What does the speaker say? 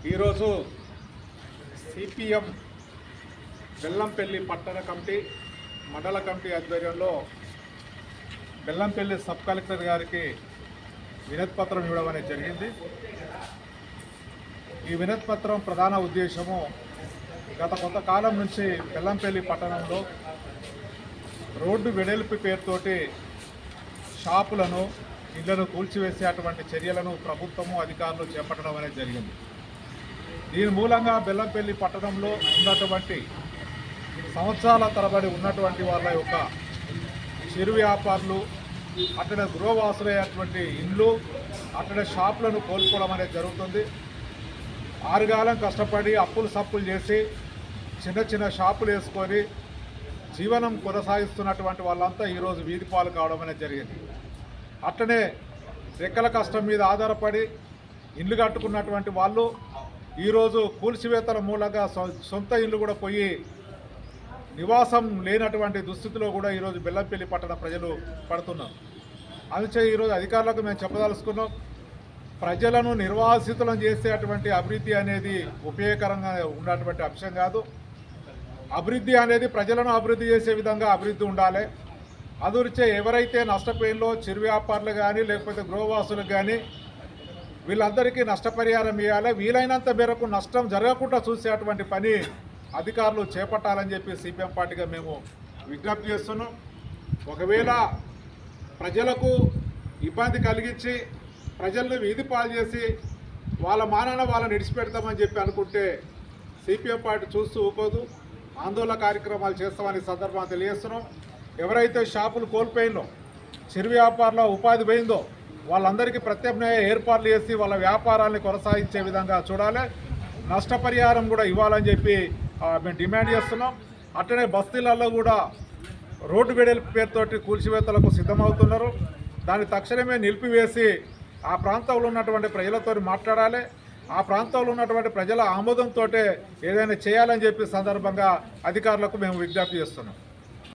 ఈరోజు సిపిఎం బెల్లంపల్లి పట్టణ కమిటీ మండల కమిటీ ఆధ్వర్యంలో బెల్లంపల్లి సబ్ కలెక్టర్ గారికి వినతి పత్రం ఇవ్వడం అనేది జరిగింది. ఈ వినతి పత్రం ప్రధాన ఉద్దేశము గత కొంతకాలం నుంచి బెల్లంపల్లి పట్టణంలో రోడ్డు వెడల్పు పేరుతోటి షాపులను ఇళ్లను కూల్చివేసేటువంటి చర్యలను ప్రభుత్వము అధికారులు చేపట్టడం అనేది జరిగింది. దీని మూలంగా బెల్లంపల్లి పట్టణంలో ఉన్నటువంటి సంవత్సరాల తరబడి ఉన్నటువంటి వాళ్ళ యొక్క చిరు వ్యాపారులు అక్కడ గృహవాసులైనటువంటి ఇండ్లు అక్కడ షాపులను కోల్పోవడం అనేది జరుగుతుంది. ఆరుగాలం కష్టపడి అప్పులు సప్పులు చేసి చిన్న చిన్న షాపులు వేసుకొని జీవనం కొనసాగిస్తున్నటువంటి వాళ్ళంతా ఈరోజు వీధి పాలు కావడం అనేది జరిగింది. అట్లనే రెక్కల కష్టం మీద ఆధారపడి ఇల్లు కట్టుకున్నటువంటి వాళ్ళు ఈరోజు కూల్చివేతల మూలంగా సొంత ఇల్లు కూడా పోయి నివాసం లేనటువంటి దుస్థితిలో కూడా ఈరోజు బెల్లంపల్లి పట్టణ ప్రజలు పడుతున్నారు. అందుచే ఈరోజు అధికారులకు మేము చెప్పదలుచుకున్నాం, ప్రజలను నిర్వాసితులను చేసేటువంటి అభివృద్ధి అనేది ఉపయోగకరంగా ఉన్నటువంటి అంశం కాదు. అభివృద్ధి అనేది ప్రజలను అభివృద్ధి చేసే విధంగా అభివృద్ధి ఉండాలి. అందురిచే ఎవరైతే నష్టపోయిందో చిరు వ్యాపారులు కానీ లేకపోతే గృహవాసులకు కానీ వీళ్ళందరికీ నష్టపరిహారం ఇవ్వాలి. వీలైనంత మేరకు నష్టం జరగకుండా చూసేటువంటి పని అధికారులు చేపట్టాలని చెప్పి సిపిఎం పార్టీగా మేము విజ్ఞప్తి చేస్తున్నాం. ఒకవేళ ప్రజలకు ఇబ్బంది కలిగించి ప్రజలను వీధి పాలు చేసి వాళ్ళ మానాన వాళ్ళని విడిచిపెడతామని చెప్పి అనుకుంటే సిపిఎం పార్టీ చూస్తూ ఊకోదు, ఆందోళన కార్యక్రమాలు చేస్తామని సందర్భంగా తెలియజేస్తున్నాం. ఎవరైతే షాపులు కోల్పోయిందో చిరు వ్యాపారంలో ఉపాధి పోయిందో వాళ్ళందరికీ ప్రత్యామ్నాయ ఏర్పాట్లు చేసి వాళ్ళ వ్యాపారాన్ని కొనసాగించే విధంగా చూడాలి. నష్టపరిహారం కూడా ఇవ్వాలని చెప్పి మేము డిమాండ్ చేస్తున్నాం. అట్లనే బస్తీలలో కూడా రోడ్డు వెడల్పు పేరుతోటి కూల్చివేతలకు సిద్ధమవుతున్నారు. దాన్ని తక్షణమే నిలిపివేసి ఆ ప్రాంతంలో ఉన్నటువంటి ప్రజలతో మాట్లాడాలి. ఆ ప్రాంతంలో ఉన్నటువంటి ప్రజల ఆమోదంతో ఏదైనా చేయాలని చెప్పి సందర్భంగా అధికారులకు మేము విజ్ఞప్తి చేస్తున్నాం.